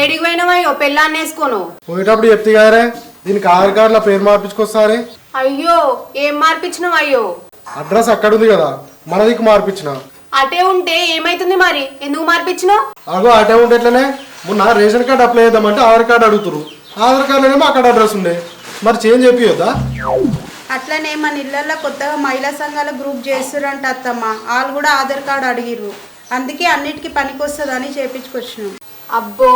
ఏడికి పోయినవయ్యో పెళ్ళాన్ని వేసుకోను? పోయేటప్పుడు చెప్తే కదరే దీనికి ఆధార్ కార్డులో పేరు మార్పించుకొస్తారే. అయ్యో ఏం మార్పించినావు అయ్యో? అడ్రస్ అక్కడ ఉంది కదా మనదికి మార్పించిన. అటే ఉంటే ఏమైతుంది మరి? ఎందుకు మార్పించినావు? అగో అటే ఉంటే ఎట్లనే మొన్న రేషన్ కార్డు అప్లై చేద్దామంటే ఆధార్ కార్డు అడుగుతురు. ఆధార్ కార్డులోనేమో అక్కడ అడ్రస్ ఉండే, మరి చేంజ్ చెప్పియొద్దా? అట్లనే మన ఇళ్ళల్లో కొత్తగా మహిళా సంఘాల గ్రూప్ చేస్తురంట అత్తమ్మ. వాళ్ళు కూడా ఆధార్ కార్డు అడిగిర్రు, అందుకే అన్నిటికీ పనికొస్తుందని చేపించుకొచ్చినాం. అబ్బో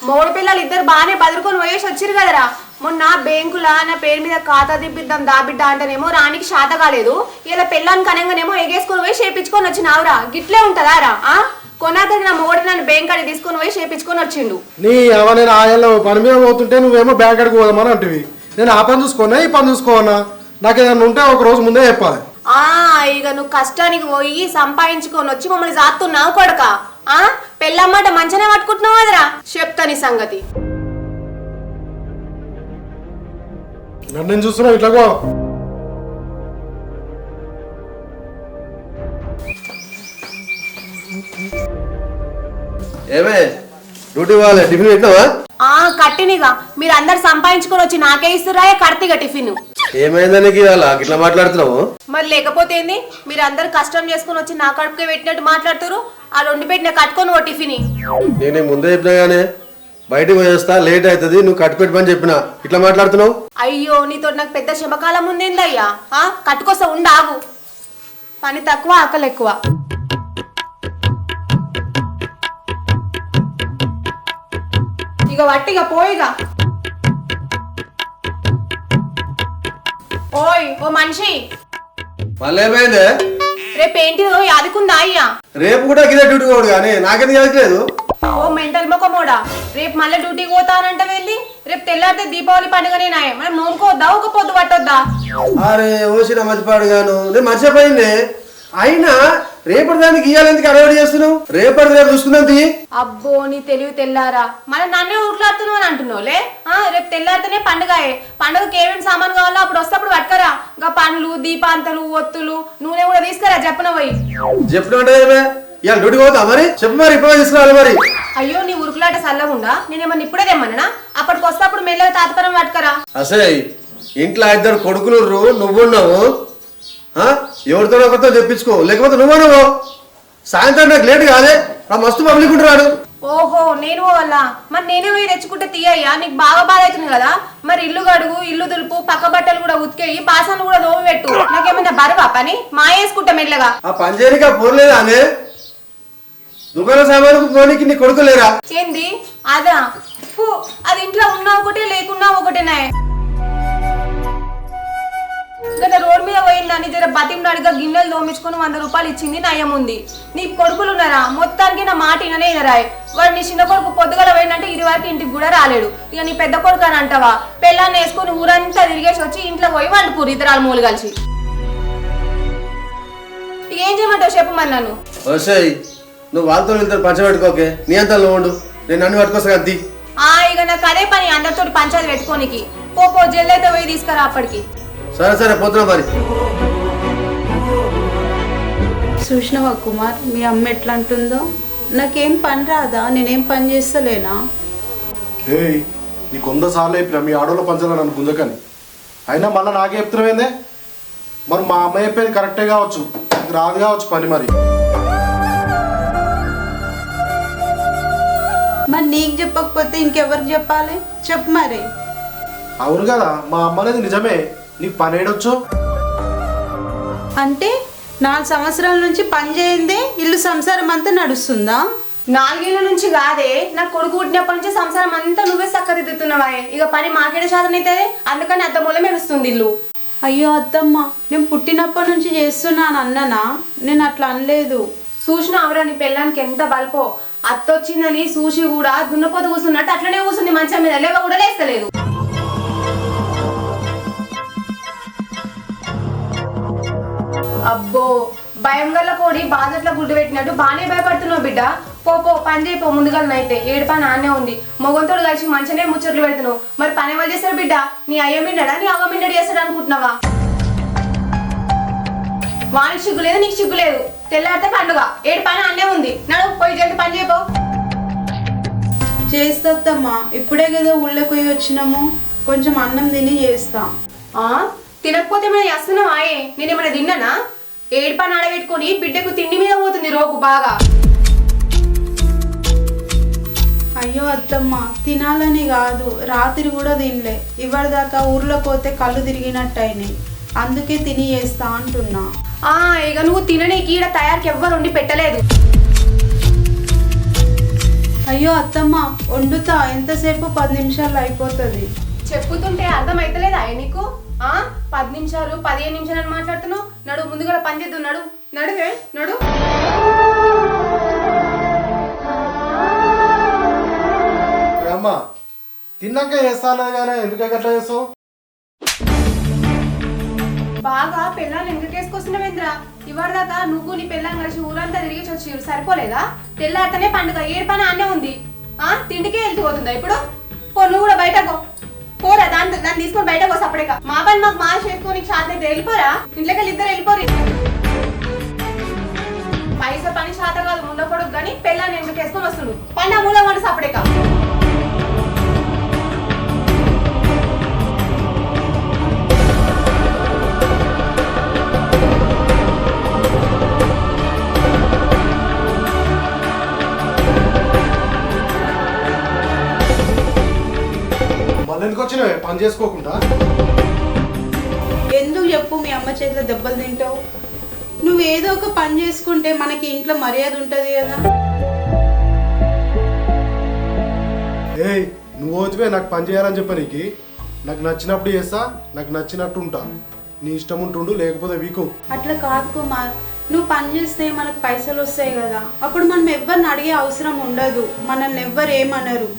మూడు పిల్లలు ఇద్దరు బాగానే బదులుకొని పోయేసి వచ్చిరు కదరా. మొన్న బ్యాంకులా నా పేరు మీద ఖాతా తిప్పిద్దాం దాబిడ్డ అంటేనేమో రానికి శాత కాలేదు. ఇలా పెళ్ళానికి కనంగానేమో ఎగేసుకొని పోయి చేపించుకొని వచ్చినావురా. గిట్లే ఉంటదారా? కొనాతకి నా మూడు నన్ను బ్యాంక్ అడిగి తీసుకొని పోయి చేపించుకొని వచ్చిండు. నీ నేను ఆయనలో పని మీద పోతుంటే నువ్వేమో బ్యాంక్ అడిగి పోదామని అంటివి. నేను ఆ పని చూసుకోనా ఈ పని చూసుకోవన్నా? నాకు ఏదైనా ఉంటే ఒక రోజు ముందే చెప్పాలి. ఇక నువ్వు కష్టానికి పోయి సంపాదించుకొని వచ్చి మమ్మల్ని జాతున్నావు కొడక. పెళ్ళమ్మాట మంచిగానే పట్టుకుంటున్నావు కదరా. చెప్తా నీ సంగతి. నన్ను చూస్తున్నావు ఇట్లాగో. ఏమే డ్యూటీ వాళ్ళే టిఫిన్ పెట్టినావా? కట్టినిగా మీరు అందరు సంపాదించుకొని వచ్చి నాకే ఇస్తురాయే కడతీగా టిఫిన్. ఏమైందా నీకు ఇవాళ ఇట్లా మాట్లాడుతున్నావు? మరి లేకపోతే ఏంది? మీరు అందరు కష్టం చేసుకుని వచ్చి నా కడుపుకే పెట్టినట్టు మాట్లాడుతారు. ఆ రెండు పెట్టిన కట్టుకొని ఓ టిఫిన్. నేను ముందే చెప్పినా గానీ బయటకు పోయేస్తా లేట్ అవుతుంది, నువ్వు కట్టు పెట్టమని చెప్పినా ఇట్లా మాట్లాడుతున్నావు. అయ్యో నీతో నాకు పెద్ద శమకాలం ఉందేందయ్యా. కట్టుకొస్తా ఉండాగు. పని తక్కువ ఆకలి ఎక్కువ. ఇక వట్టిగా పోయిగా. ఓయ్ ఓ మనిషి, మళ్ళీ ఏమైందే? రేపు ఏంటిదో యాదుకుందా అయ్యా? రేపు కూడా కింద డ్యూటీ పోడు కానీ నాకెందుకు యాదలేదు? ఓ మెంటల్ మొక్కమోడా, రేపు మళ్ళీ డ్యూటీకి పోతానంట వెళ్ళి. రేపు తెల్లారితే దీపావళి పండుగనే నాయ. మనం నోముకోవద్దా ఒక పొద్దు పట్టొద్దా? అరే ఓసిన మర్చిపాడు గాను, నేను మర్చిపోయింది. అయినా రేపటి దానికి ఇయ్యాలెందుకు అడవాడు చేస్తున్నావు? రేపటి రేపు చూసుకుందాం. అబ్బో నీ తెలివి తెల్లారా. మన నన్నే ఊట్లాడుతున్నావు అని అంటున్నావులే. రేపు తెల్లారితేనే పండుగయే. పండుగకి ఏమేమి సామాన్ కావాలో అప్పుడు వస్తప్పుడు పట్టుకరా. ఇంకా పండ్లు, దీపాంతలు, ఒత్తులు, నూనె కూడా తీసుకురా. చెప్పన పోయి చెప్పినట్టే ఇవాళ డ్యూటీ పోతా మరి చెప్పు, మరి ఇప్పుడు తీసుకురావాలి మరి. అయ్యో నీ ఉరుకులాట సల్లగుండా. నేనేమన్నా ఇప్పుడే తెమ్మన్నా? అప్పటికి వస్తప్పుడు మెల్లగా తాతపరం పట్టుకరా. అసే ఇంట్లో ఇద్దరు కొడుకులు నువ్వున్నావు, ఎవరితో ఒకరితో తెప్పించుకో, లేకపోతే నువ్వు సాయంత్రం నాకు లేట్ కాదే. నా మస్తు పబ్లిక్ ఉంటాడు. ఓహో నేను వల్ల మరి నేనే పోయి తెచ్చుకుంటే తీయ్యా. నీకు బాగా బాధ అవుతుంది కదా. మరి ఇల్లు గడుగు, ఇల్లు దులుపు, పక్క బట్టలు కూడా ఉతికేయి, బాసాలు కూడా నోవి పెట్టు. నాకేమైనా బరువా పని? వేసుకుంటా మెల్లగా. ఆ పని చేయనిక పోలేదా అనే? దుకాణ సామాను పోనీకి నీ కొడుకులేరా? ఏంది అదా? అది ఇంట్లో ఉన్నా ఒకటే లేకున్నా ఒకటేనా? గత రోడ్ మీద పోయిందని జర బతిమలాడిగా గిన్నెలు దోమించుకొని 100 రూపాయలు ఇచ్చింది, నయం ఉంది. నీ కొడుకులు ఉన్నారా? మొత్తానికి నా మాట ఇననే ఇనరాయ్. వాడు నీ చిన్న కొడుకు పొద్దుగల పోయిందంటే ఇది వరకు ఇంటికి కూడా రాలేడు. ఇక నీ పెద్ద కొడుకు అని అంటావా? పెళ్ళాన్ని వేసుకుని ఊరంతా తిరిగేసి వచ్చి ఇంట్లో పోయి వండుకూరు ఇద్దరు మూలు కలిసి. ఇక ఏం చేయమంటావు చెప్పు మరి నన్ను. నువ్వు వాళ్ళతో వెళ్తాను పంచబెట్టుకోకే, నీ అంతా ఉండు, నేను అన్ని పట్టుకొస్తా కద్ది. ఇక నాకు అదే పని, అందరితో పంచాయతీ పెట్టుకోనికి. పో జల్లైతే పోయి తీసుకురా అప్పటికి. సరే సరే పోతున్నా మరి. చూసినవా కుమార్, మీ అమ్మ ఎట్లా అంటుందో? నాకేం పని రాదా? నేనేం పని చేస్తలేనా? నీకు 100 సార్లు చెప్పినా మీ ఆడోళ్ళ పంచాల నన్ను గుంజకని. అయినా మళ్ళీ నాకే చెప్తున్నావేందే? మరి మా అమ్మ చెప్పేది కరెక్టే కావచ్చు, రాదు కావచ్చు పని. మరి నీకు చెప్పకపోతే ఇంకెవరికి చెప్పాలి? చెప్పు మరి. అవును కదా, మా అమ్మ అనేది నిజమే. నీకు పని ఏడొచ్చు అంటే 4 సంవత్సరాల నుంచి పని చేయందే ఇల్లు సంసారం అంతా నడుస్తుందా? 4 ఏళ్ళ నుంచి కాదే, నా కొడుకు పుట్టినప్పటి నుంచి సంసారం అంతా నువ్వే చక్కదిద్దుతున్నావా? ఇక పని మాకేడ శాతం అయితే, అందుకని అత్త మూలం మెరుస్తుంది ఇల్లు. అయ్యో అత్తమ్మ, నేను పుట్టినప్పటి నుంచి చేస్తున్నాను అన్ననా? నేను అట్లా అనలేదు. చూసిన అవరా నీ పెళ్ళానికి ఎంత బల్పో. అత్తొచ్చిందని చూసి కూడా దున్నపోతు కూర్చున్నట్టు అట్లనే కూర్చుంది మంచం మీద, లేవ కూడా లేస్తలేదు. అబ్బో భయం గల్ల కోడి బాధట్ల గుడ్డు పెట్టినట్టు బానే భయపడుతున్నావు బిడ్డ. పో పని చేయిపో ముందుగా అయితే. ఏడు పని ఆనే ఉంది. మొగంతోడు కలిసి మంచిగానే ముచ్చట్లు పెడుతున్నావు. మరి పని ఎవరు చేస్తారు బిడ్డ? నీ అయ్య మిండడా నీ అవ్వ మిండడు చేస్తాడు అనుకుంటున్నావా? వానికి సిగ్గు లేదు, నీకు సిగ్గు లేదు. తెల్లారితే పండుగ, ఏడు పని ఆనే ఉంది. నడు పోయి జల్ది పని చేయిపో. చేస్తమ్మా, ఇప్పుడే కదా ఊళ్ళోకి పోయి వచ్చినాము, కొంచెం అన్నం తిని చేస్తా. తినకపోతే మనం చేస్తున్నాం ఆయే, నేనేమైనా తిన్నానా? ఏడుపని ఆడబెట్టుకొని బిడ్డకు తిండి మీద పోతుంది రోగు బాగా. అయ్యో అత్తమ్మ, తినాలని కాదు, రాత్రి కూడా తినలే. ఇవ్వడిదాకా ఊర్లో పోతే కళ్ళు తిరిగినట్టు అయినాయి, అందుకే తిని చేస్తా అంటున్నా. ఇక నువ్వు తిననీకి ఈడ తయారీకి ఎవ్వరు వండి పెట్టలేదు. అయ్యో అత్తమ్మ, వండుతా, ఎంతసేపు 10 నిమిషాల్లో అయిపోతుంది. చెప్పుతుంటే అర్థమైతలేదా నీకు? 10 నిమిషాలు 15 నిమిషాలు అని మాట్లాడుతున్నావు. నడు ముందుగా పని చేద్దాం, నడు నడువే నడు. అమ్మా తిన్నాక చేస్తాను కానీ ఎందుకు అట్లా చేస్తావు? బాగా పిల్లల్ని ఎందుకు వేసుకొస్తున్నావేంద్రా? ఇవాళదాకా నువ్వు నీ పిల్లలు కలిసి ఊరంతా తిరిగి వచ్చి సరిపోలేదా? తెల్లారితేనే పండుగ, ఏడు పని అన్నే ఉంది. తిండికే వెళ్తూ పోతుందా ఇప్పుడు? పో నువ్వు కూడా బయటకు పోరా, దాన్ని తీసుకొని బయటకు వస్తా. అప్పుడే మా పని మాకు మా చేసుకొని శాతం అయితే వెళ్ళిపోరా, ఇంట్లోకి వెళ్ళి ఇద్దరు వెళ్ళిపోరు. పైసా పని శాతం కాదు ముండ కొడుకు కానీ పిల్లల్ని ఎందుకు వేసుకొని వస్తుండు? పని మూల వండు అప్పుడేక. మళ్ళీ ఎందుకు వచ్చినావే పని చేసుకోకుండా? ఎందుకు చెప్పు, మీ అమ్మ చేతిలో దెబ్బలు తింటావు? నువ్వు ఏదో ఒక పని చేసుకుంటే మనకి ఇంట్లో మర్యాద ఉంటుంది కదా. ఏయ్ నువ్వు పోతివే నాకు పని చేయాలని చెప్పా. నీకు నాకు నచ్చినప్పుడు చేస్తా, నాకు నచ్చినట్టు ఉంటా. నీ ఇష్టం ఉంటుండు, లేకపోతే వీకు. అట్లా కాదు కుమార్, నువ్వు పని చేస్తే మనకు పైసలు వస్తాయి కదా, అప్పుడు మనం ఎవరిని అడిగే అవసరం ఉండదు, మనల్ని ఎవ్వరు ఏమనరు.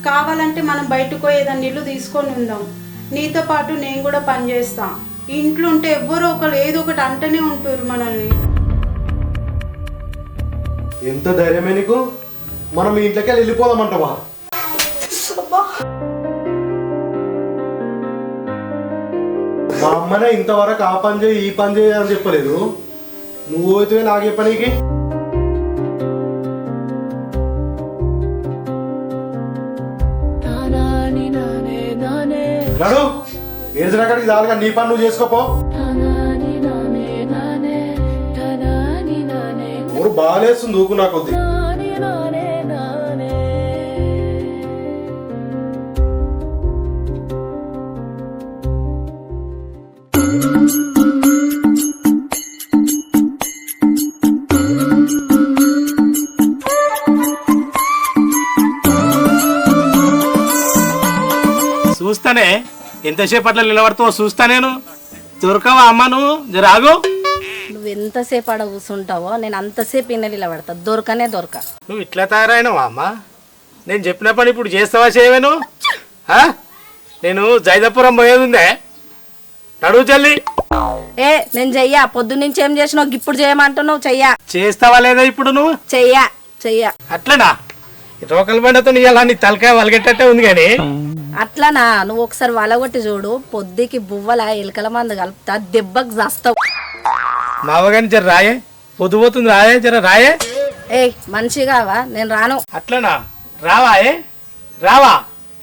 కావాలంటే మనం బయటకు పోయి ఏదైనా ఇల్లు తీసుకొని ఉందాం. నీతో పాటు నేను కూడా పని చేస్తా. ఇంట్లో ఉంటే ఎవ్వరో ఒకరు ఏదో ఒకటి అంటనే ఉంటారు మనల్ని. ఎంత ధైర్యమే నీకు? మనం మీ ఇంట్లోకి వెళ్ళిపోదామంటావా? మా అమ్మనే ఇంతవరకు ఆ పని చేయి ఈ పని చేయి అని చెప్పలేదు. నువ్వు పోతే నాకే పనికి. నడు ఏడ్చినక్కడికి చాలుగా, నీ పని నువ్వు చేసుకోపో. ఊరు బాగాలేస్తుంది ఊకు నాకు వద్దు. చూస్తానే ఎంతసేపు అట్లా నిలబడతావో చూస్తా. నేను దొరకవా అమ్మ? నువ్వు జరాగు. నువ్వు ఎంతసేపు ఆడ కూర్చుంటావో నేను అంతసేపు ఇన్న నిలబడతా, దొరకనే దొరక. నువ్వు ఇట్లా తయారైనవా అమ్మ? నేను చెప్పిన పని ఇప్పుడు చేస్తావా చేయవేను? నేను జైదపురం పోయేది ఉందే, నడువు చల్లి. నేను చెయ్యా, పొద్దు నుంచి ఏం చేసినావు ఇప్పుడు చేయమంటున్నావు? చెయ్యా. చేస్తావా లేదా ఇప్పుడు నువ్వు? చెయ్యా చెయ్యా. అట్లనా? రోకల బండతో ఇవాళ నీ తలకాయ వలగెట్టట్టే ఉంది కానీ. అట్లనా? నువ్వు ఒకసారి వలగొట్టి చూడు, పొద్దుకి బువ్వల ఎలుకల మందు కలుపుతా, దెబ్బకు చేస్తావు. మావగాని జర రాయే, పొద్దు పోతుంది రాయే, జర రాయే. మనిషిగావా? నేను రాను. అట్లనా? రావాయే రావా,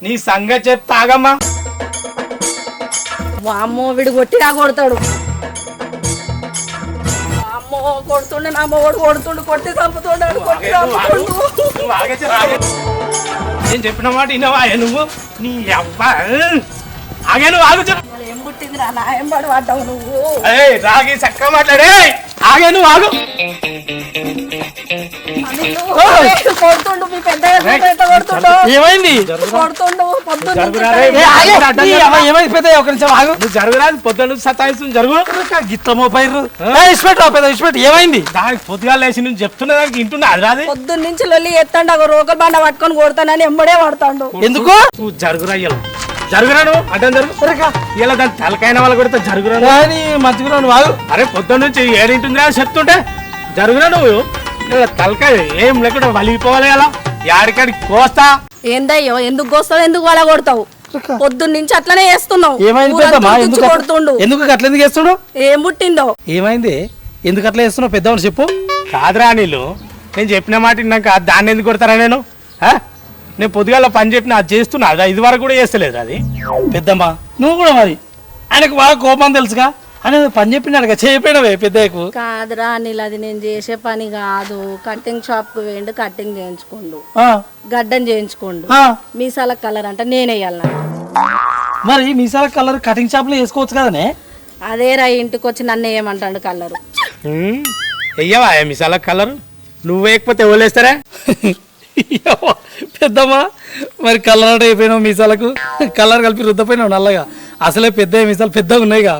నీ సంగతి చెప్తా ఆగమ్మా. వామ్మో వీడు కొట్టినా కొడతాడు. అమ్మో కొడుతుండే, నా మొగడు కొడుతుండు, కొట్టి చంపుతున్నాడు, కొట్టి చంపుతుండు. నేను చెప్పిన మాట వినవాయే నువ్వు? నీ అబ్బా ఆగే, నువ్వు ఆగు. ఏం పుట్టింది రా, నా ఏం పడి పడ్డావు నువ్వు? రాగి చక్కగా మాట్లాడే, ఆగే నువ్వు ఆగు. కొడుతుండు మీ పెద్ద కొడుతుండు. ఏమైంది? కొడుతుండు పొద్దున్న. ఏమైంది పెద్ద? ఒక నిమిషం ఆగు. నువ్వు జరుగురాదు, పొద్దున్న సతాయిస్తుంది. జరుగు. గిత్తమో పైరు ఏమైంది? దానికి పొద్దుగా లేచి నువ్వు చెప్తున్నా దానికి ఇంటున్నా అది రాదు. పొద్దున్న నుంచి లొల్లి ఎత్తాడు, ఒక రోకల బండ పట్టుకొని కొడతానని ఎంబడే పడతాడు. ఎందుకు? నువ్వు జరుగురా, జరుగురాను అడ్డం జరుగు. ఇలా దాని తలకైన వాళ్ళు కొడితే జరుగురాను మంచిగా వాగు. అరే పొద్దున్న నుంచి ఏడింటుందిరా చెప్తుంటే జరుగురా. నువ్వు తలకాయ ఏం లేకుండా వలిగిపోవాలి కదా, యాడికాడికి కోస్తా. ఏందయ్యో, ఎందుకు కోస్తావు, ఎందుకు వాళ్ళ కొడతావు? పొద్దున్న నుంచి అట్లనే చేస్తున్నావు. కొడుతుండు. ఎందుకు అట్లా ఎందుకు చేస్తున్నావు? ఏం పుట్టిందో? ఏమైంది? ఎందుకు అట్లా చేస్తున్నావు? పెద్దవాడు చెప్పు. కాదురా నీళ్ళు, నేను చెప్పిన మాట విన్నాక దాన్ని ఎందుకు కొడతారా? నేను నేను పొద్దుగాల పని చెప్పిన అది చేస్తున్నా అది ఇది వరకు కూడా చేస్తలేదు అది. పెద్దమ్మ నువ్వు కూడా మరి ఆయనకు బాగా కోపం తెలుసుగా అని పని చెప్పినాడు చేయపోయినవే పెద్దయ్యకు. కాదురా అనిల్, అది నేను చేసే పని కాదు. కటింగ్ షాప్ కు వేయండి, కటింగ్ చేయించుకోండు, ఆ, గడ్డం చేయించుకోండు. ఆ. మీసాల కలర్ అంటే నేనే వేయాలి. మరి మీసాల కలర్ కటింగ్ షాప్ లో వేసుకోవచ్చు కదనే. అదేరా ఇంటికి వచ్చి నన్ను వేయమంటాడు కలరు. వెయ్యవా మిసాల కలర్? నువ్వు వేయకపోతే ఎవరేస్తారా? పెద్దమ్మ మరి కలర్ అంటే అయిపోయినావు మీసాలకు, కలర్ కలిపి రుద్దపోయినావు నల్లగా. అసలే పెద్ద మీసాలు పెద్దగా ఉన్నాయిగా.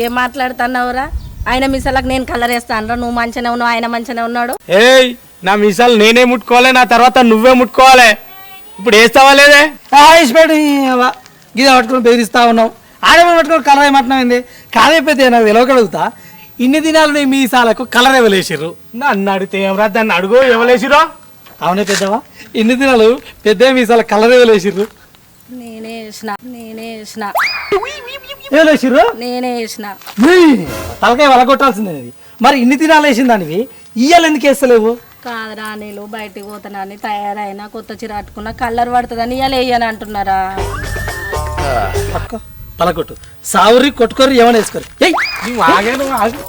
ఏం మాట్లాడుతున్నావురా? ఆయన మిసాలకు నేను కలర్ వేస్తాను. నువ్వు మంచిగానే ఉన్నావు, ఆయన మంచిగానే ఉన్నాడు. ఏయ్, నా మిసాలు నేనే ముట్టుకోవాలి, నా తర్వాత నువ్వే ముట్టుకోవాలి. ఇప్పుడు వేస్తావా లేదే? ఇష్టపడి గిద పట్టుకుని బెదిరిస్తా ఉన్నావు. ఆడమని పట్టుకుని కలర్ ఏమంటున్నావు? కాదైపోతే నాకు తెలియకడుగుతా, ఇన్ని దినాలు నీ మీసాలకు కలర్ ఎవలేసిర్రు? నన్ను అడిగితే ఏమరా, దాన్ని అడుగు ఎవలేసిరో. అవునే పెద్దవా, ఇన్ని దినాలు పెద్ద మీసాల కలర్ ఎవలేసిర్రు? నేనే వేసిన ఎవలేసిర్రు? నేనే వేసిన. తలకాయ వలగొట్టాల్సిందే. మరి ఇన్ని దినాలు వేసిన దానివి ఇయ్యాలి ఎందుకు వేస్తలేవు? కాదురా నీళ్ళు బయటికి పోతానని తయారైనా కొత్త చీర కట్టుకున్నా కలర్ పడుతుందని ఇవాళ వేయని అంటున్నారా? పట్టుకో తలకొట్టు, సావురి కొట్టుకోరు ఏమైనా వేసుకోరు. నువ్వు ఆగే, నువ్వు ఆగు.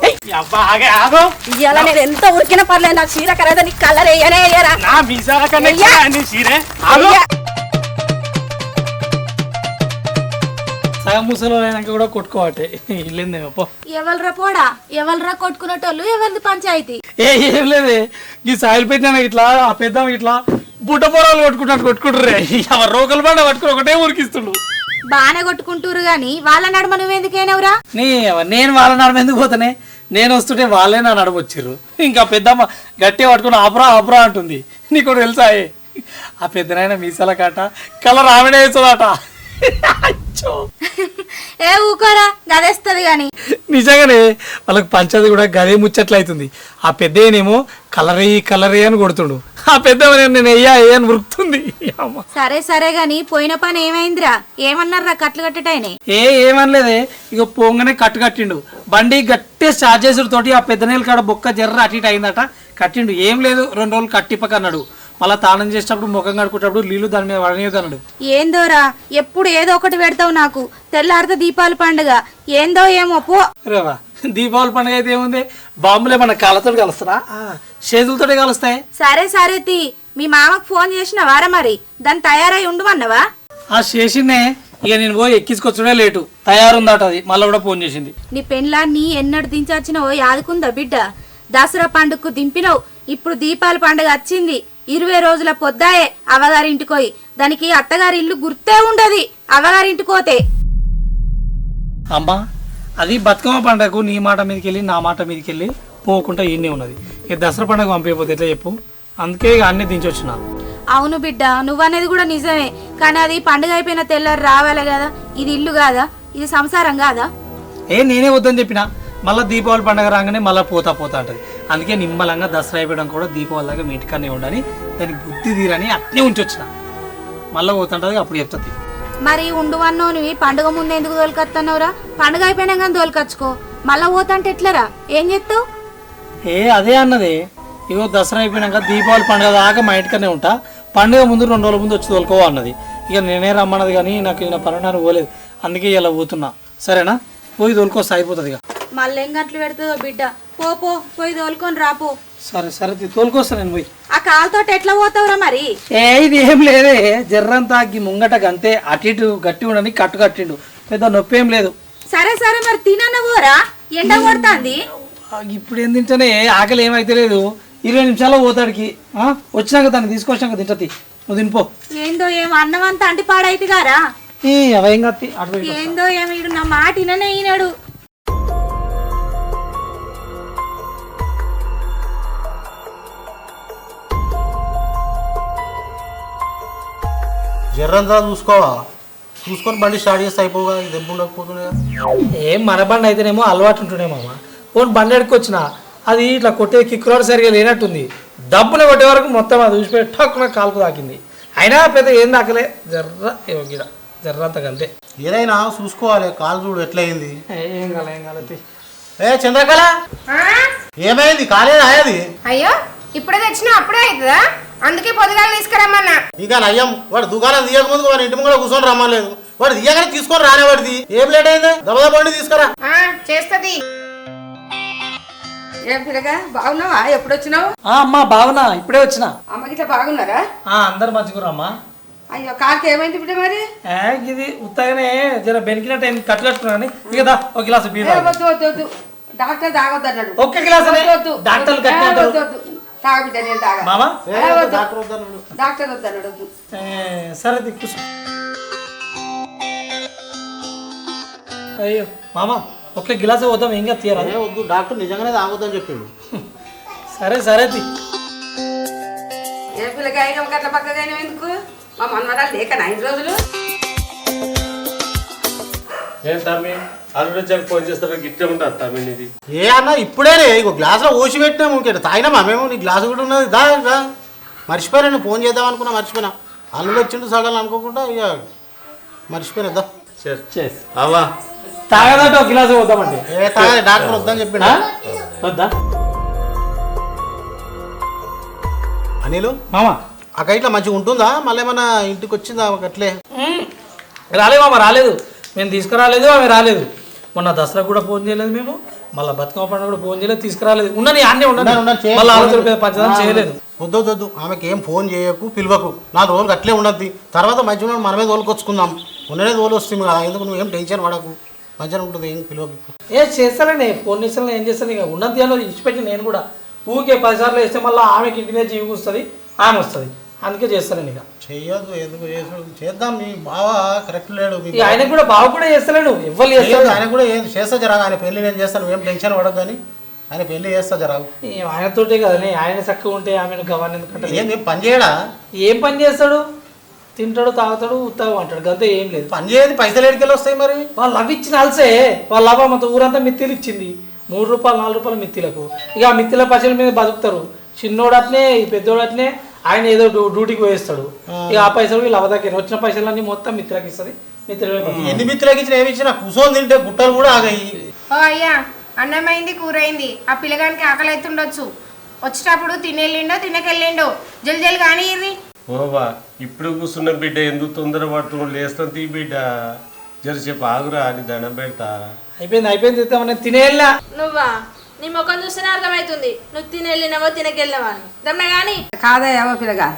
అబ్బా ఆగే, ఆగు. ఇవాళ నేను ఎంత ఉరికిన పర్లేదు, నా చీర కరేదా నీకు కలర్ వేయనే వేయరా? నా మిసాల కన్నా నీ చీరే. ఆగు. సగం ముసలు అయినాక కూడా కొట్టుకోవటే ఇల్లేందేమో పో. ఎవరిరా పోడా, ఎవరిరా కొట్టుకునేటోళ్ళు, ఎవరిది పంచాయతీ? ఏం లేదే, ఈ సాయిల్ పెట్టినా ఇట్లా ఆ పెద్ద ఇట్లా బుట్ట పొరాలు కొట్టుకుంటారే. రోకలు బండ పట్టుకుని ఒకటే ఉరికిస్తుండు. బాగానే కొట్టుకుంటారు గాని వాళ్ళ నడుమ నువ్వెందుకైనవురా? నేను వాళ్ళ నడుమ ఎందుకు పోతానే? నేను వస్తుంటే వాళ్ళే నా నడుము వచ్చిర్రు. ఇంకా పెద్దమ్మ గట్టిగా పట్టుకుని ఆపురా ఆపురా అంటుంది. నీకు తెలుసా ఆ పెద్దనైనా మీసాల కాట కలర్ ఆమెనే వేస్తుందట. ఏ ఊకోరా, గదేస్తుంది గాని. నిజంగానే వాళ్ళకి పంచది కూడా గదే ముచ్చట్లయితుంది. ఆ పెద్దనేమో కలరే అని కొడుతుండు, ఆ పెద్ద నేను అయ్యా అని ఉరుకుతుంది. సరే సరే గాని పోయిన పని ఏమైందిరా? ఏమన్నారా కట్లు కట్టేటాయనే? ఏమనలేదే, ఇక పోంగనే కట్టిండు. బండి గట్టే స్టార్ట్ చేసుడు తోటి ఆ పెద్ద నీళ్ళ కాడ బొక్క జర్ర అటు ఇటు అయిందట. కట్టిండు. ఏం లేదు, 2 రోజులు కట్టిప్పకన్నాడు. మళ్ళీ తాళం చేసేటప్పుడు ముఖం కడుకునేటప్పుడు నీళ్లు దాని మీద పడనేది అన్నాడు. ఏందోరా, ఎప్పుడు ఏదో ఒకటి పెడతావు నాకు. తెల్లారితే దీపావళి పండుగ ఏందో ఏమో పో. రేవా, దీపావళి పండుగ అయితే ఏముంది, బాంబులే మన కాళ్ళతో కలుస్తారా? చేతులతోటే కలుస్తాయి. సరే సరే తీ, మీ మామకు ఫోన్ చేసినవారా మరి? దాన్ని తయారై ఉండమన్నవా? ఆ చేసిందే, ఇక నేను పోయి ఎక్కించుకొచ్చుడే లేటు. తయారుందట అది, మళ్ళీ కూడా ఫోన్ చేసింది. నీ పెళ్ళాన్ని ఎన్నడు దించొచ్చినావో యాదుకుందా బిడ్డ? దసరా పండుగకు దింపినవు, ఇప్పుడు దీపావళి పండుగ వచ్చింది. 20 రోజుల పొద్దాయే అవ్వగారింటికి పోయి, దానికి అత్తగారి ఇల్లు గుర్తే ఉండదు అవ్వగారింటికి పోతే. అమ్మా, అది బతుకమ్మ పండుగకు నీ మాట మీదకి వెళ్ళి నా మాట మీదకి వెళ్ళి పోకుండా ఈయనే ఉన్నది. ఇక దసరా పండుగ పంపించకపోతే ఎట్లా చెప్పు? అందుకే ఇక అన్నీ దించొచ్చిన. అవును బిడ్డ, నువ్వనేది కూడా నిజమే. కానీ అది పండుగ అయిపోయిన తెల్లారు రావాలి కదా. ఇది ఇల్లు కాదా? ఇది సంసారం కాదా? నేనే వద్దని చెప్పిన. మళ్ళీ దీపావళి పండుగ రాగానే మళ్ళీ పోతా అంటది. అందుకే నిమ్మలంగా దసరా అయిపోయడం కూడా దీపావళి దాకా మీ ఇంటికనే ఉండని, దానికి బుద్ధి తీరని అట్నే ఉంచొచ్చిన. మళ్ళీ పోతుంటది, అప్పుడు చెప్తుంది. మరి ఉండువన్నోనివి పండుగ ముందు ఎందుకు తోలుకొస్తున్నావురా? పండుగ అయిపోయినా కానీ తోలుకొచ్చుకో. మళ్ళా పోతాంటే ఎట్లరా? ఏం చెప్తావు? అదే అన్నదే, ఇగో దసరా అయిపోయినాక దీపావళి పండుగ దాకా మా ఇంటికనే ఉంటా, పండుగ ముందు 2 రోజుల ముందు వచ్చి తోలుకో అన్నది. ఇక నేనే రమ్మన్నది కానీ నాకు నా పనులు పోలేదు. అందుకే ఇలా పోతున్నా. సరేనా, పోయి తోలుకొస్తే అయిపోతుంది. ఇక మళ్ళీ ఏం గంటలు పెడుతుందో బిడ్డ. పోయి తోలుకొని రాపో. సరే తోలుకొస్తా నేను పోయి. ఆ కాలుతో ఎట్లా పోతావురా మరి? ఇది ఏం లేదే, జర్రంతా ముంగటకు అంతే అటు ఇటు గట్టి ఉండని కట్టిండు. పెద్ద నొప్పి ఏం లేదు. సరే మరి తినన్న పోరా, ఎండ కొడుతుంది. ఇప్పుడు ఏం తింటానే, ఆకలి ఏమైతే లేదు. 20 నిమిషాల్లో పోతాడికి. వచ్చినాక దాన్ని తీసుకొచ్చినాక తింటది. నువ్వు తినిపో. ఏందో ఏమో అన్నం అంతా అంటి పాడైతే గారా? అవేం కత్తి అటు ఏందో ఏమో ఇడు నా మాట ఇననే ఈనాడు. జర్రంతా చూసుకొని బండి స్టార్ట్ చేస్తే అయిపోగా, ఇది ఎప్పుడు ఉండకపోతున్నాయి. ఏం మన బండి అయితేనేమో అలవాటు ఉంటుండే మామ. ఓన్ బండి ఎడుకొచ్చిన అది ఇట్లా కొట్టే కిక్కురాడు సరిగా లేనట్టుంది. దబ్బున కొట్టే వరకు మొత్తం అది చూసిపోయి ఠక్కున కాలుకు తాకింది. అయినా పెద్ద ఏం తాకలే, జర్రంత కంతే. ఏదైనా చూసుకోవాలి, కాలు చూడు ఎట్లా అయింది. ఏం కాలే. చంద్రకళ, ఏమైంది? కాలేదు ఆయది? అయ్యో, ఇప్పుడే తెచ్చినా అప్పుడే అవుతుందా? అందుకే పొద్దుగాల తీసుకురమ్మన్నా. ఇంకా నయ్యం వాడు దుకాణం తీయక ముందు వాడి ఇంటి ముందు కూర్చొని రమ్మలేదు. వాడు తీయగానే తీసుకొని రానే వాడిది. ఏం లేట్ అయింది? దబదబండి తీసుకురా. చేస్తుంది. ఏం పిల్లగా బాగున్నావా? ఎప్పుడు వచ్చినావు? అమ్మా బాగున్నా, ఇప్పుడే వచ్చిన. అమ్మకి బాగున్నారా? అందరు మంచిగురమ్మా. అయ్యో కాకి ఏమైంది ఇప్పుడు మరి? ఇది ఉత్తగానే జర బెనికినట్టు అయింది, కట్టు కట్టుకున్నాను. ఇక దా ఒక గ్లాసు బీర్ తాగు. వద్దు వద్దు వద్దు, డాక్టర్ తాగొద్దు అన్నాడు. ఒక్క గ్లాస్ డాక్టర్లు కట్టినట్టు తాగబిడ్డ, నేను తాగా. మామా డాక్టర్ వద్దు అన్నాడు. వద్దు. సరే కూర్చో. అయ్యో మామా ఒక్క గిలాసే వద్దాం, ఇంకా తీయరా? వద్దు, డాక్టర్ నిజంగానే తాగొద్దని చెప్పిండు. సరే సరే తీ. ఏ పిల్లగా అయినా ఒక అట్లా పక్కగా ఎందుకు? మా మనవరాలు లేక 9 రోజులు. ఏం తమ్మి అల్లుడు ఫోన్ చేస్తారా? గిట్టే ఉంటుంది తమ్మి ఇది. ఏ అన్న ఇప్పుడేనే ఇగో గ్లాసులో ఊసి పెట్టినాము. ఇంకేట తాగినామా మేము? నీ గ్లాసు కూడా ఉన్నది. దా మర్చిపోయినా, నేను ఫోన్ చేద్దాం అనుకున్నా, మర్చిపోయినా. అల్లుడు వచ్చిండు సడన్ అనుకోకుండా ఇక మర్చిపోయినా. దా చేసి అవా తాగదంటే ఒక గిలాసే వద్దామండి. తాగ డాక్టర్ వద్దని చెప్పిండు. వద్దా అనిలు మామా అక్క ఇట్లా మంచిగా ఉంటుందా? మళ్ళీ ఏమన్నా ఇంటికి వచ్చిందా అట్లే? రాలేదు మామ, రాలేదు. మేము తీసుకురాలేదు, ఆమె రాలేదు. మొన్న దసరా కూడా ఫోన్ చేయలేదు మేము, మళ్ళీ బతుకమ్మ పండుగ కూడా ఫోన్ చేయలేదు, తీసుకురాలేదు. ఉన్నని అన్నీ ఉండదు, మళ్ళీ ఆలోచన పంచదారం చేయలేదు. వద్దు ఆమెకి ఏం ఫోన్ చేయకు, పిలవకు. 4 రోజులు అట్లే ఉండద్ది. తర్వాత మంచిగా మనమే తోలుకొచ్చుకుందాం. ఉన్ననే తోలు వస్తుంది కదా, ఎందుకు నువ్వేం టెన్షన్ పడకు, మంచిగా ఉంటుంది. ఏం పిలవకు. చేస్తానండి, ఫోన్ చేస్తాను, ఏం చేస్తాను. ఇక ఉన్నది అని ఇచ్చిపెట్టి నేను కూడా ఊరికే 10 సార్లు వేస్తే మళ్ళీ ఆమెకి ఇంటినే జీవి వస్తుంది, ఆమె వస్తుంది. అందుకే చేస్తాను. ఇక చెయ్యొద్దు, ఎందుకు చేద్దాం. మీ బావ కరెక్ట్ లేడు. ఆయన కూడా బావ కూడా చేస్తలేడు, ఎవ్వరు చేస్తాడు. ఆయన కూడా చేస్తా జరాగు. ఆయన పెళ్లి నేను చేస్తాను, ఏం టెన్షన్ పడకు. కానీ ఆయన పెళ్లి చేస్తా జరాగు. ఆయనతోటే కదండి, ఆయన చక్కగా ఉంటే ఆమెను గవర్న ఎందుకంటే ఏం పని చేయడా? ఏం పని చేస్తాడు? తింటాడు, తాగుతాడు, ఉత్తాగు అంటాడు, గంతే. ఏం లేదు. పని చేయదు, పైసలు ఎడికెళ్ళి వస్తాయి మరి. వాళ్ళు అవి ఇచ్చిన అలసే. వాళ్ళ అవ్వ మొత్తం ఊరంతా మిత్తిలు ఇచ్చింది, 3 రూపాయలు 4 రూపాయలు మిత్తిలకు. ఇక ఆ మిత్తిల పైసల మీద బతుకుతారు. చిన్నోడు అట్నే, ఈ పెద్దోడు అట్నే. ఆయన ఏదో డ్యూటీకి పోయేస్తాడు. ఇక ఆ పైసలు వీళ్ళు అవదాకి వచ్చిన పైసలన్నీ మొత్తం మిత్రులకు ఇస్తుంది. ఎన్ని మిత్రులకి ఇచ్చిన ఏమి ఇచ్చిన కూర్చొని తింటే గుట్టలు కూడా ఆగాయి. ఓ అయ్యా, అన్నమైంది, కూర అయింది. ఆ పిల్లగానికి ఆకలి అవుతుండొచ్చు. వచ్చేటప్పుడు తినేళ్ళిండో తినకెళ్ళిండో. జల్జల్ కానీ ఇర్రి. ఓవా ఇప్పుడు కూర్చున్న బిడ్డ ఎందుకు తొందర పడుతున్నాడు? లేస్తాను తీ బిడ్డ, జరసేపు ఆగురా అని దండం పెడతా. అయిపోయింది ఇద్దామని తినేళ్ళా. నువ్వా? నీ ముఖం చూస్తేనే అర్థమవుతుంది నువ్వు తినెళ్ళినావో తినకెళ్ళినావా అని. దమ్మ కానీ కాదయ్యావో పిల్లగా,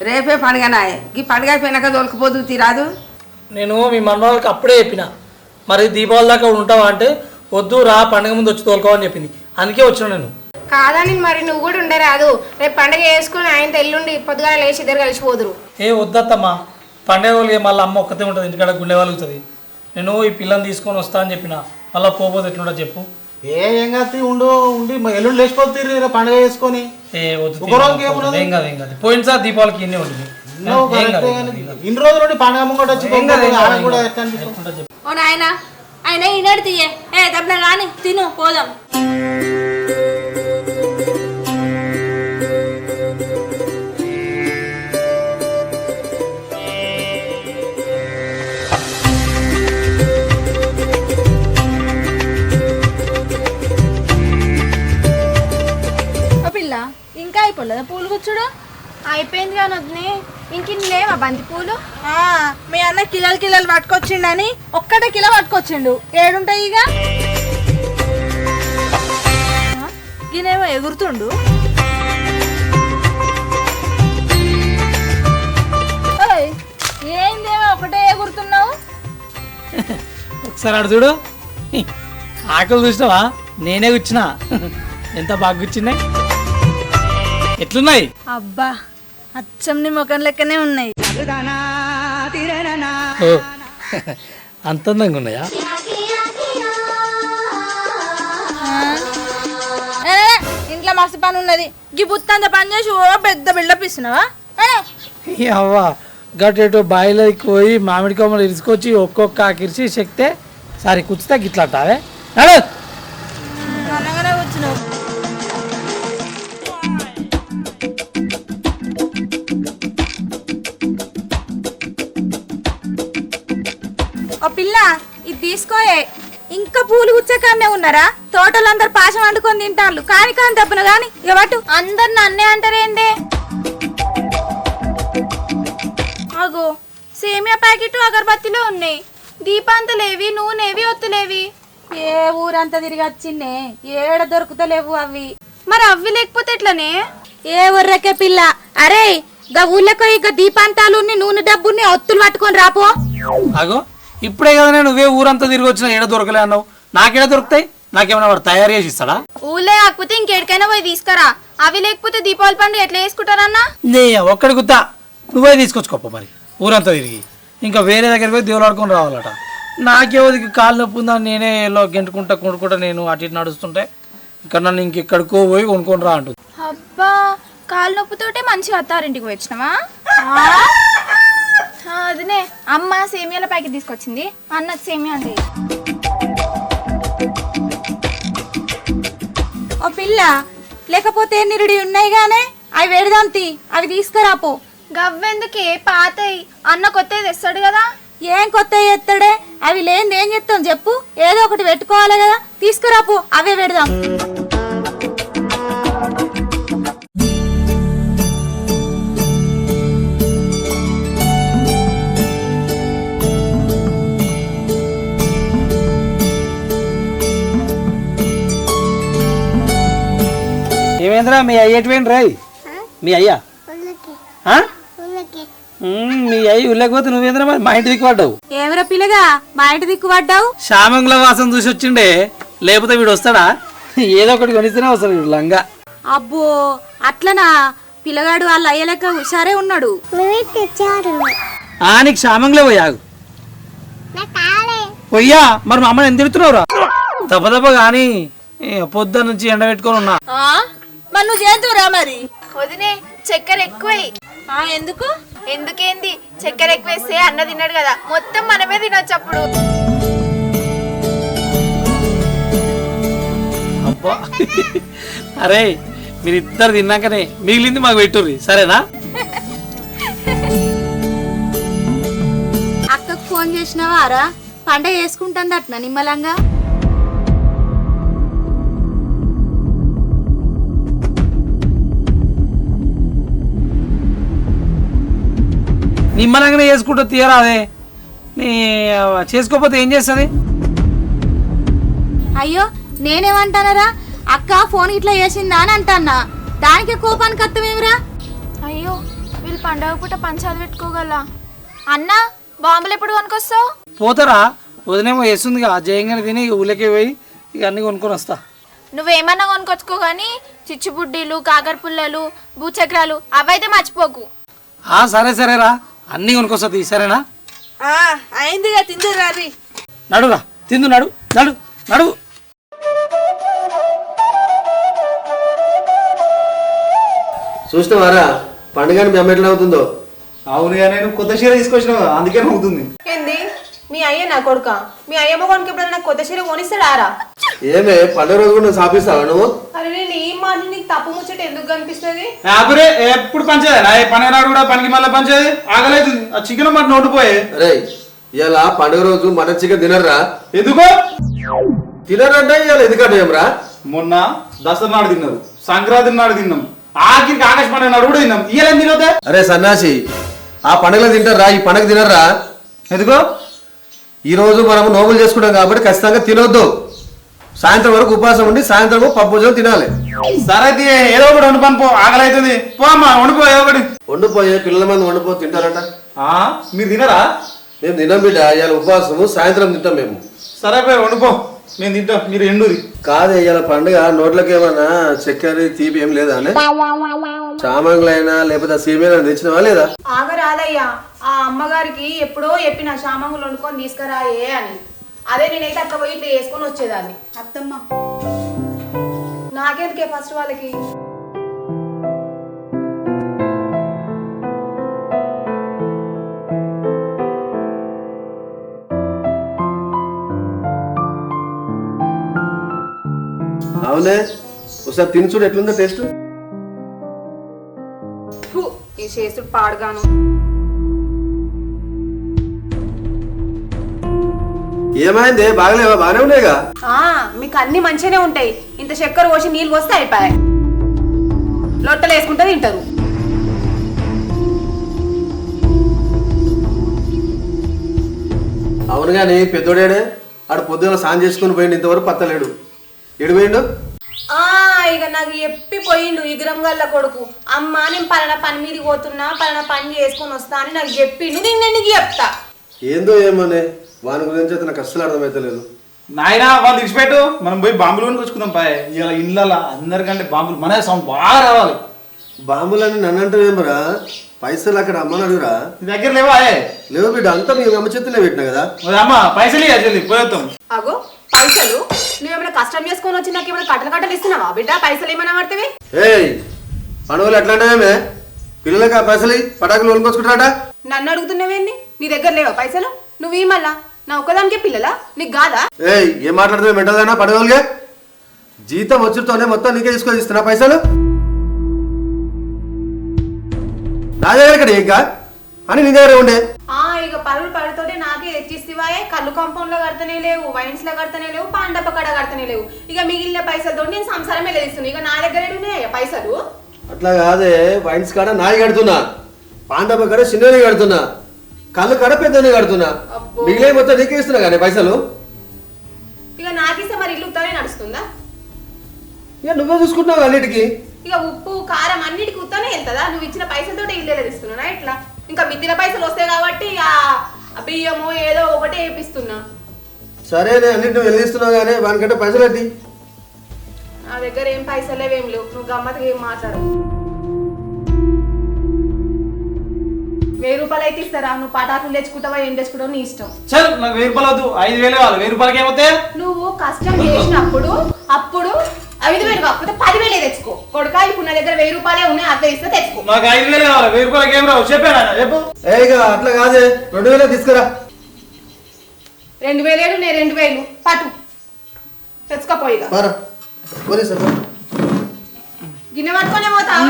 రేపే పండుగనాయే. ఈ పండుగ అయిపోయినాక దొరికిపోదు తీరాదు. నేను మీ మనవాళ్ళకి అప్పుడే చెప్పిన, మరి దీపావళి దాకా ఉంటావా అంటే వద్దు రా, పండుగ ముందు వచ్చి తోలుకోవని చెప్పింది. అందుకే వచ్చిన నేను. కాదని మరి నువ్వు కూడా ఉండరాదు. రేపు పండుగ వేసుకుని ఆయన ఎల్లుండి పొద్దుగా లేచి ఇద్దరు కలిసిపోదురు. వద్దత్తమ్మా, పండుగ వాళ్ళకి మళ్ళీ అమ్మ ఒక్కతే ఉంటుంది, ఇంటికాడ గుండె వాళ్ళుతుంది. నేను ఈ పిల్లని తీసుకొని వస్తా అని చెప్పిన, మళ్ళీ పోతే ఎట్లుంటో చెప్పు. ఏం కాదు, ఉండి ఎల్లుండి లేచిపోతుంది పండుగ చేసుకొని. ఏం కాదు పోయినసారి దీపావళికి ఇన్నే ఉంటుంది. ఇన్ని రోజులు పండుగ ముంగట వచ్చి ఓ నాయన, ఆయన ఈనాడు తీయే. దబ్బన కానీ తిను, పోదాం. ఇంకా అయిపోలేదా పూలు కూర్చోడు? అయిపోయింది కానీ వద్దునే. ఇంక లేవా బంతి పూలు? మీ అన్న కిలోలు పట్టుకొచ్చిండని ఒక్కటే కిలో పట్టుకొచ్చిండు. ఏడుంటాయి ఇక? ఈయనేమో ఎగురుతుండు. ఏందేమో ఒకటే ఎగురుతున్నావు? ఒకసారి అడు చూడు, ఆకలి చూసినావా? నేనే కూర్చున్నా. ఎంత బాగా కూర్చున్నాయి, ఎట్లున్నాయి? అబ్బా, అచ్చం నీ ముఖం లెక్కనే ఉన్నాయి. అంత అందంగా ఉన్నాయా? ఇంట్లో మస్తు పని ఉన్నది. ఈ బుత్తంత పని చేసి ఓ పెద్ద బిల్డప్ ఇస్తున్నావా? అవ్వా గట్టేటో బాయిలోకి పోయి మామిడి కొమ్మలు ఇరుచుకొచ్చి ఒక్కొక్క ఆకిరిచి చెక్తే సరే కూర్చుతా గిట్లా అంటావే. అనగానే వచ్చినావు. ఓ పిల్ల, ఇది తీసుకోయే. ఇంకా పూలు గుచ్చకానే ఉన్నారా? తోటలందరూ పాశం వండుకొని తింటారు. కాని దెబ్బను గాని ఇవ్వటు అందరు నన్నే అంటారేందే? అగో సేమియా ప్యాకెట్ అగరబత్తిలో ఉన్నాయి, దీపాంతలేవి, నూనెవి, ఒత్తులేవి. ఏ ఊరంతా తిరిగి వచ్చిండే, ఏడ దొరుకుతలేవు అవి. మరి అవి లేకపోతే ఎట్లనే? ఏ ఊర్రకే పిల్ల, అరే గా ఊళ్ళకో ఇక దీపాంతాలు నూనె డబ్బుని ఒత్తులు పట్టుకొని రాపో. అగో ఇప్పుడే కదా నువ్వే ఊరంతా తిరిగి వచ్చిన, ఏడ దొరకలే అన్నావు. నాకేడ దొరుకుతాయి? నాకేమన్నా వాడు తయారు చేసి ఇస్తాడా? ఊళ్ళో కాకపోతే ఇంకెడికైనా పోయి తీసుకురా. అవి లేకపోతే దీపావళి పండుగ ఎట్లా చేసుకుంటారన్నా? నే ఒక్కడి గుత్తా నువ్వే తీసుకొచ్చుకోప్ప మరి ఊరంతా తిరిగి. ఇంకా వేరే దగ్గరికి పోయి దేవుడు ఆడుకొని రావాలట. నాకేవదికి కాళ్ళు నొప్పి ఉందని నేనే లో గెంటుకుంటా కొనుక్కుంటా నేను అటు ఇటు నడుస్తుంటే ఇక్కడ నన్ను ఇంకెక్కడికో పోయి కొనుక్కొని రా అంటుంది. అబ్బా కాళ్ళు నొప్పితోటే మంచిగా అత్తారింటికి వచ్చినావా? అదినే అమ్మ సేమియాల ప్యాకెట్ తీసుకొచ్చింది, అన్న సేమియా అండి. ఓ పిల్ల, లేకపోతే నిరుడి ఉన్నాయి గానే అవి వేడదాంతి, అవి తీసుకురాపో. గవ్వెందుకే పాతయి, అన్న కొత్తవి తెస్తాడు కదా. ఏం కొత్తవి ఎత్తాడే? అవి లేనిది ఏం చెప్తాం చెప్పు, ఏదో ఒకటి పెట్టుకోవాలి కదా. తీసుకురాపో, అవే పెడదాం. ఏమేంద్రా మీ అయ్య ఎటువేండి రాయ్? మీ అయ్యా మీ అయ్యి ఉల్లకపోతే నువ్వేంద్రా మరి మా ఇంటి దిక్కు పడ్డావు? ఏమరా పిల్లగా మా ఇంటి దిక్కు పడ్డావు? శ్యామంగుల వాసన చూసి వచ్చిండే, లేకపోతే వీడు వస్తాడా? ఏదో ఒకటి కొనిస్తేనే వస్తాడు వీడు లంగా. అబ్బో అట్లనా? పిల్లగాడు వాళ్ళ అయ్య లెక్క హుషారే ఉన్నాడు. నీకు శ్యామంగులే పోయాగు పోయ్యా. మరి మా అమ్మని ఎంత తిడుతున్నావురా? తప్ప కానీ పొద్దున్న నుంచి ఎండ పెట్టుకొని ఉన్నా. మరి నువ్వు చేద్దురా మరి? వదినే చక్కెర ఎక్కువై. ఎందుకు? ఎందుకేంది, చక్కెర ఎక్కువేస్తే అన్న తిన్నాడు కదా, మొత్తం మనమే తినొచ్చు అప్పుడు. అబ్బా అరే మీరిద్దరు తిన్నాకనే మిగిలింది మాకు పెట్టుర్రి, సరేనా? అక్కకు ఫోన్ చేసినవారా? పండగ చేసుకుంటుంది అట్నా నిమ్మలంగా? నిమ్మలంగానే చేసుకుంటూ తీయరాదే, నీ చేసుకోకపోతే ఏం చేస్తుంది? అయ్యో నేనేమంటానరా, అక్క ఫోన్ ఇట్లా చేసిందా అని అంటాన్నా, దానికి కోపానికి అర్థమేమిరా? అయ్యో వీళ్ళు పండగ పూట పంచాలు పెట్టుకోగల. అన్నా బాంబులు ఎప్పుడు కొనుకొస్తావు? పోతారా? వదినేమో వేస్తుందిగా, జయంగానే తిని ఊళ్ళకే పోయి ఇక అన్ని కొనుక్కొని వస్తా. నువ్వేమన్నా కొనుకొచ్చుకో గానీ చిచ్చుబుడ్డీలు, కాకర పుల్లలు, భూచక్రాలు అవైతే మర్చిపోకు. సరే సరేరా, అన్ని కొనుక్కొస్తుంది, సరేనా? అయిందిగా తిందురా. నడురా తిందు, నడు నడు నడు. చూసినవారా పండుగని మీ అమ్మ ఎట్లా అవుతుందో? అవునుగా, నేను కొత్త చీర తీసుకొచ్చినా అందుకే అవుతుంది. ఏంది మీ అయ్య నా కొడుక? మీ అయ్యమ్మ కొడుకు ఎప్పుడైనా నాకు కొత్త చీర కొనిస్తాడారా? ఏమే పండుగ రోజు కూడా నువ్వు సాపిస్తావా నువ్వు? అరే నేను ఈ మాట నీకు తప్పు ముచ్చట ఎందుకు కనిపిస్తుంది? ఆపరే ఎప్పుడు పంచేది నా పని నాడు కూడా పనికి మళ్ళీ పంచేది ఆగలేదు. ఆ చికెన్ మాట నోటిపోయే. అరే ఇలా పండుగ రోజు మటన్ చికెన్ తినర్రా? ఎందుకో తినరంటే ఇవాళ ఎందుకంటే ఏమరా? మొన్న దసరా నాడు తిన్నారు, సంక్రాంతి నాడు తిన్నాం, ఆఖరికి ఆకాశ పండుగ నాడు కూడా తిన్నాం. ఇయ్యాలేం తినవుతా? అరే సన్నాసి, ఆ పండుగలో తింటారా, ఈ పండుగ తినర్రా? ఎందుకో? ఈ రోజు మనం నోములు చేసుకుంటాం కాబట్టి ఖచ్చితంగా తినొద్దు. సాయంత్రం వరకు ఉపవాసం ఉండి సాయంత్రం పప్పు భోజనం తినాలి. సరే ఏదో ఒకటి వండు పని పో, ఆకలి అవుతుంది. పో అమ్మా వండుకో, ఏదో ఒకటి వండిపోయే పిల్లల మంది వండిపో తింటారట. మీరు తినరా? మేము తిన్నాం బిడ్డ, ఇవాళ ఉపవాసము, సాయంత్రం తింటాం మేము. సరే పోయి వండుకో, నేను తింటాం, మీరు ఎండూరి. కాదు ఇవాళ పండుగ, నోట్లకి ఏమన్నా చక్కెర తీపి ఏం లేదా? చామంగులైనా లేకపోతే సేమియా తెచ్చినవా లేదా? ఆగరాదయ్యా, ఆ అమ్మగారికి ఎప్పుడో చెప్పిన శామంగులు వండుకొని తీసుకురాయే అని. అదే నేనైతే అక్కడ పోయి ఇట్లా వేసుకొని వచ్చేదాన్ని. అత్తమ్మ నాకెందుకే ఫస్ట్ వాళ్ళకి. అవునే, ఒకసారి తిని చూడు ఎట్లుందో టేస్ట్. ఈ చేసుడు పాడుగాను. ఏమైంది? బాగలేవా? బాగానే ఉన్నాయిగా. మీకు అన్ని మంచిగానే ఉంటాయి, ఇంత చక్కెర పోసి నీళ్ళు పోస్తే అయిపోయాయి. లొట్టలు వేసుకుంటే తింటారు. అవును కానీ పెద్దోడేడే ఆడు పొద్దున స్నానం చేసుకుని పోయిండు, ఇంతవరకు పత్తలేడు. ఎడు పోయిండు? ఇక నాకు చెప్పిపోయిండు ఇగ్రం గల్ల కొడుకు. అమ్మ నేను పలానా పని మీద పోతున్నా, పలానా పని చేసుకొని వస్తా అని నాకు చెప్పిండు. నేను నీకు చెప్తా. ఏందో ఏమోనే, వాని గురించి అయితే నాకు అస్సలు అర్థమైతలేదు. నాయన వాళ్ళు విడిచిపెట్టు, మనం పోయి బాంబులు కొనుక్కొచ్చుకుందాం పాయ్. ఇలా ఇళ్ళ అందరికంటే బాంబులు మన సౌండ్ బాగా రావాలి. బాంబులని నన్ను అంటావేమరా? పైసలు అక్కడ అమ్మని అడుగురా. నీ దగ్గర లేవా? లేవు బిడ్డ, అంతా మీ అమ్మ చేతిలో పెట్టినా కదా. అమ్మ పైసలు ఇవ్వాలి పోయేస్తాం. అగో పైసలు నువ్వేమైనా కష్టం చేసుకొని వచ్చి నాకు ఏమైనా కట్టలు ఇస్తున్నావా బిడ్డ? పైసలు ఏమైనా పడితే ఏయ్ పండుగలు ఎట్లా అంటావేమే? పిల్లలకి ఆ పైసలు పటాకులు కొనుక్కొచ్చుకుంటారట. నన్ను అడుగుతున్నావేంది? నీ దగ్గర లేవా పైసలు? నువ్వు ఈ మళ్ళా నా ఒక్కదానికే పిల్లలా? నీకు కాదా? ఏయ్ ఏం మాట్లాడుతావు మెంటల్దానా? పండుగలుగా జీతం వచ్చుతోనే మొత్తం నీకే తీసుకొని ఇస్తున్నా పైసలు. నా దగ్గర ఇక్కడ ఇంకా అని నీ దగ్గర ఉండే. ఇక పరువులు పడితోటే నాకే తెచ్చిstivaయే. కళ్ళు కాంపౌండ్ లో కడతనే లేవు, వైన్స్ లో కడతనే లేవు, పాండప కడ కడతనే లేవు. ఇక మిగిలిన పైసలతో నేను సంసారం వెళ్ళిస్తున్నా. ఇక నా దగ్గర ఉన్నాయా పైసలు? అట్లా కాదే, వైన్స్ కాడ నాయి కడుతున్నా, పాండప కాడ చిన్నది కడుతున్నా, కళ్ళు కాడ పెద్దది కడుతున్నా, మిగిలిన మొత్తం నీకే ఇస్తున్నా కానీ పైసలు. ఇక నాకిస్తే మరి ఇల్లు ఉత్తనే నడుస్తుందా? ఇక నువ్వే చూసుకుంటున్నావు అన్నిటికీ. ఇక ఉప్పు కారం అన్నిటికి ఉత్తనే వెళ్తుందా? నువ్వు ఇచ్చిన పైసలతో ఇల్లు ఇస్తున్నా ఇట్లా. ఇంకా మిగిలిన పైసలు వస్తాయి కాబట్టి ఆ బియ్యము ఏదో ఒకటే వేపిస్తున్నా. సరే నేను అన్నింటి నువ్వు వెళ్ళిస్తున్నావు కానీ వానికంటే పైసలు అడ్డి. నా దగ్గర ఏం పైసలేవేం లేవు. నువ్వు గమ్మత్తుగా ఏం మాట్లాడు. 1000 రూపాయలు అయితే ఇస్తారా? నువ్వు పటాకులు తెచ్చుకుంటావా ఏం తెచ్చుకుంటావు నీ ఇష్టం. చల్ నాకు 1000 రూపాయలు వద్దు, 5000 కావాలి. 1000 రూపాయలకి ఏమవుతాయి? నువ్వు కష్టం చేసినప్పుడు అప్పుడు 5000 కాకపోతే 10000 తెచ్చుకో కొడుకా. ఇప్పుడు నా దగ్గర 1000 రూపాయలే ఉన్నాయి, అర్థం ఇస్తే తెచ్చుకో. నాకు 5000 కావాలి. 1000 రూపాయలకి ఏం రావు చెప్పాను చెప్పు. ఇక అట్లా కాదే, 2000 తీసుకురా. 2000 నేను 2000 పట్టు తెచ్చుకోపోయిగా. గిన్నె పట్టుకునే పోతావు.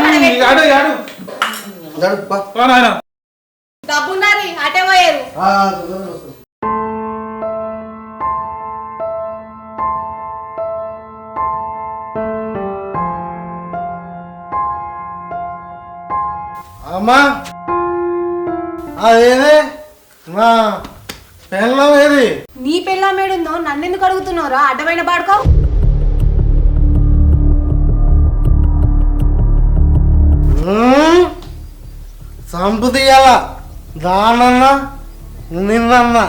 డబ్బున్నారి అటే పోయారు. అమ్మా అదేదే నా పెళ్ళం ఏది? నీ పెళ్ళాం ఏడుందో నన్నెందుకు అడుగుతున్నావురా? అడ్డమైన పాడుకో. సంపు తీయాల దానన్నా నిన్నన్నా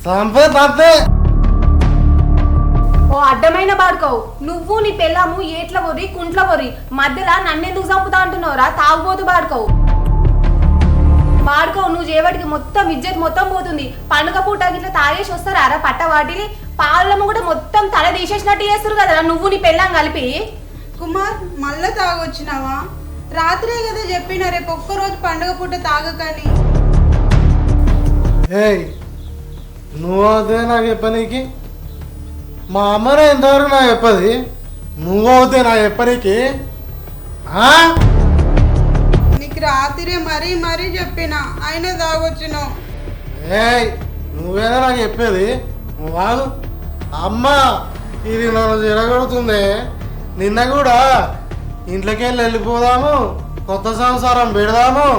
సంపే తప్పే. ఓ అడ్డమైన పాడుకోవు. నువ్వు నీ పెళ్ళాము ఏట్ల పొరి కుంట్ల పొరి మధ్యలో నన్నెందుకు చంపుతా అంటున్నావురా? తాగుబోతు పాడుకోవు. పాడుకోవు నువ్వు చేపటికి మొత్తం ఇజ్జత్ మొత్తం పోతుంది. పండుగ పూట ఇట్లా తాగేసి వస్తారా పట్ట వాటిని? పాలము కూడా మొత్తం తల తీసేసినట్టు చేస్తారు కదా నువ్వు నీ పెళ్ళాం కలిపి. కుమార్ మళ్ళా తాగొచ్చినావా? రాత్రే కదా చెప్పిన రేపు ఒక్కరోజు పండుగ పూట తాగకని. ఏయ్ నువ్వు అవుతే నాకు చెప్పనీకి? మా అమ్మనే ఎంతవరకు నాకు చెప్పది, నువ్వు అవుతే నాకు చెప్పనీకి? నీకు రాత్రే మరీ మరీ చెప్పిన అయినా తాగొచ్చినావు. ఏయ్ నువ్వేదో నాకు చెప్పేది వాళ్ళు. అమ్మ ఇది నన్ను జరగడుతుంది. నిన్న కూడా ఇంట్లోకి వెళ్ళిపోదాము, కొత్త సంసారం పెడదాము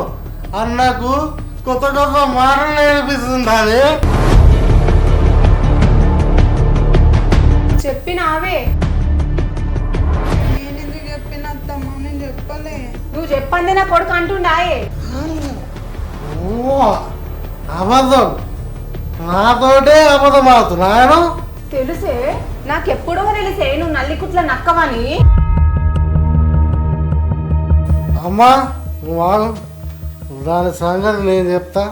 అన్నకు కొత్త కొత్త మాటలు నేర్పిస్తుంది. అది చెప్పినావే. నేను ఎందుకు చెప్పిన అత్తమ్మ? నేను చెప్పలే. నువ్వు చెప్పందే నా కొడుకు అంటుండాయే. అబద్ధం నాతోటే అబద్ధం ఆడుతున్నాను. తెలుసే నాకెప్పుడో తెలిసే నువ్వు నల్లికుట్ల నక్కవని. అమ్మా నువ్వు ఆగు, దాని సంగతి నేను చెప్తా.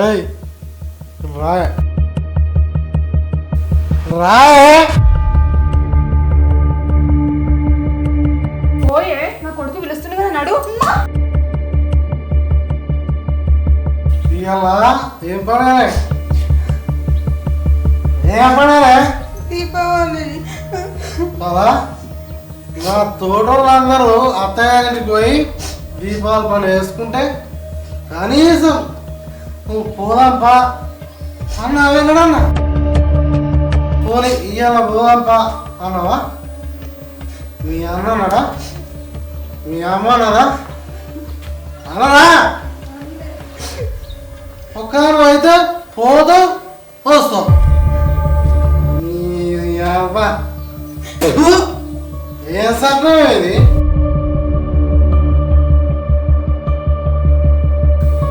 ఏయ్ రాయ రాయే పోయే నా కొడుకు పిలుస్తుంది కదా నడు. ఇవాళ ఏం పడాలి? ఏం పడాలి? దీపావళి కదా నా తోటోళ్ళందరూ అత్తగారికి పోయి దీపావళి పని వేసుకుంటే కనీసం నువ్వు పోదాంపా అన్న వెళ్ళడన్నా. పోనీ ఇవాళ పోదాంపా అన్నావా? మీ అన్నన్నాడా? మీ అమ్మన్నాడా? అన్నరా ఒక్కరు అయితే పోతాం వస్తాం ఏ సత్రం ఇది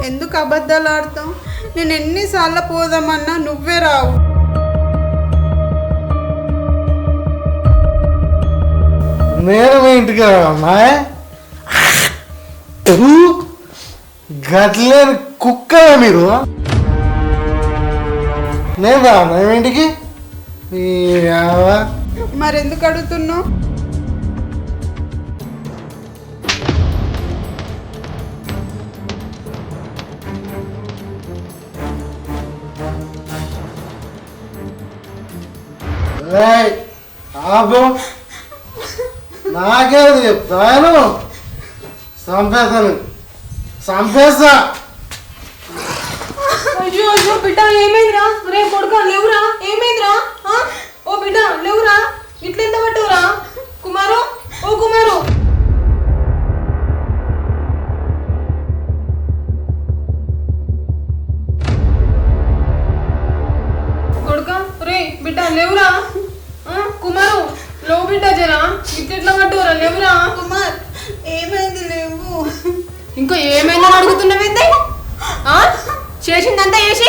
ఎందుకు అబద్ధాలు ఆడతావు? నేను ఎన్నిసార్లు పోదామన్నా నువ్వే రావు. నేను మీ ఇంటికి రామ్మా గట్లేని కుక్క మీరు నేను రామ్మా మీ ఇంటికి మరెందుకు అడుగుతున్నావు? ఆబో నాకేది చెప్తాను చంపేస్తా అయ్యో అయ్యో బిడ్డ ఏమైందిరా? రే కొడుక లేవురా, ఏమైందిరా? ఓ బిడ్డ లేవురా, ఇట్లెంత పట్టురా కుమారు, ఓ కుమారు. కొడుక రే బిడ్డ లేవురా, కుమారు లేవు బిడ్డ జరా, ఇట్లెట్లా పట్టురా లేవురా. కుమార్ ఏమైంది? లేవు. ఇంకా ఏమైందని అడుగుతున్నావేంది? చేసిందంతా చేసి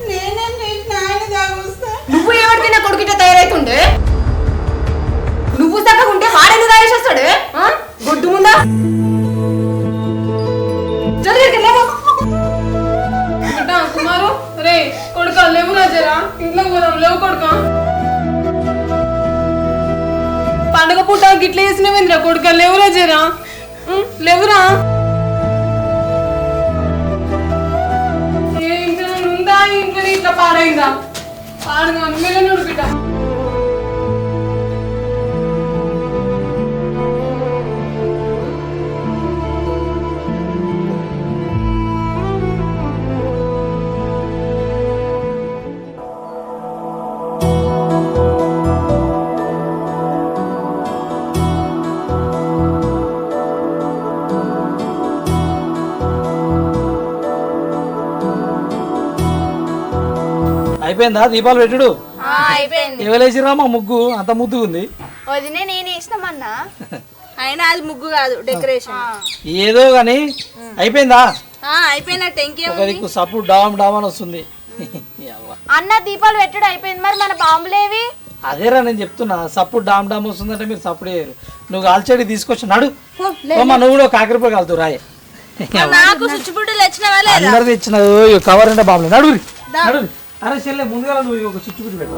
నేనేం చేసిన? ఆయన తాగొస్తా. నువ్వు ఎవరికి నా కొడుకిట తయారైతుండే? నువ్వు చక్కగా ఉంటే వాడెందుకు తయారేసేస్తాడు? గొడ్డు ముందా కుమారు రే కొడుక లేవురా జరా, ఇంట్లో పోదాం. లేవు కొడుక, పండుగ పూట గిట్ల చేసినవేంద్రా కొడుక, లేవురా జరా, లేవురా. ఇంట్లో ఇట్లా పాడైందా? పాడుగా మెల్లనుడు బిడ్డ. అయిపోయిందా దీపాలు పెట్టుడు? అయిపోయింది. ఎవరేసిరా మా ముగ్గు అంత ముద్దుగా ఉంది. వదినే నేను వేసినామన్నా. అయినా అది ముగ్గు కాదు, డెకరేషన్. ఏదో గాని అయిపోయిందా? అయిపోయినట్టు ఇంకేం ఒక దిక్కు సప్పుడు డామ్ డామ్ అని వస్తుంది. అన్న దీపాలు పెట్టుడు అయిపోయింది, మరి మన బాంబులేవి? అదేరా నేను చెప్తున్నా, సప్పుడు డామ్ డామ్ వస్తుందంటే మీరు సప్పుడు చేయరు. నువ్వు కాల్చేడి తీసుకొచ్చి నడు. నువ్వు కూడా కాకరపై కాలుతూ రాయే. నాకు చుచ్చుబుడ్డలు వచ్చినవా? అందరిది ఇచ్చిన కవర్ అంటే బాంబులే. నడుగురి నడుగురి. అరే చెల్లె ముందుగా నువ్వు ఒక చుచ్చుబుడ్డి పెట్టు.